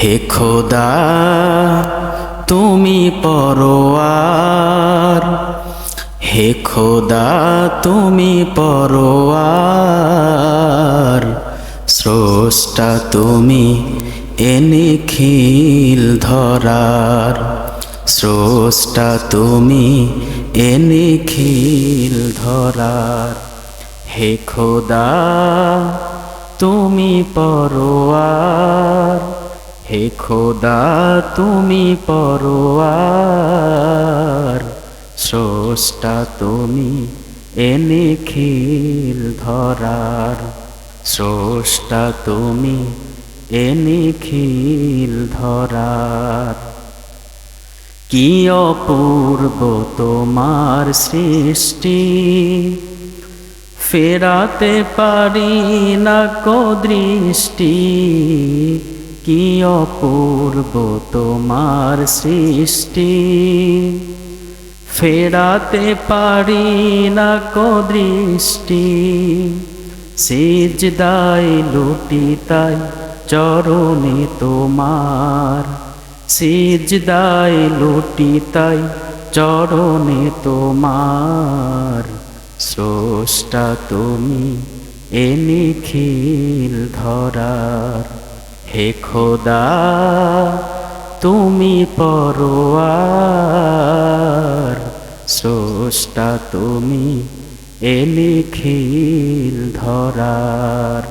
হে খোদা তুমি পরোয়ার, হে খোদা তুমি পরোয়ার, স্রষ্টা তুমি এ নিখিল ধরার, স্রষ্টা তুমি এ নিখিল ধরার। হে খোদা তুমি পরোয়ার, হে খোদা তুমি পরোয়ার, স্রষ্টা তুমি এ নিখিল ধরার, স্রষ্টা তুমি এ নিখিল ধরার। কি অপূর্ব তোমার সৃষ্টি, ফেরাতে পারি না কো দৃষ্টি। কি অপূর্ব তোমার সৃষ্টি, ফেরাতে পারি না কো দৃষ্টি। সিজদায় লুটি তাই চরণে তোমার, সিজদায় লুটি তাই চরণে তোমার, স্রষ্টা তুমি এ নিখিল ধরার। হে খোদা তুমি পরোয়ার, স্রষ্টা তুমি এ নিখিল ধরার।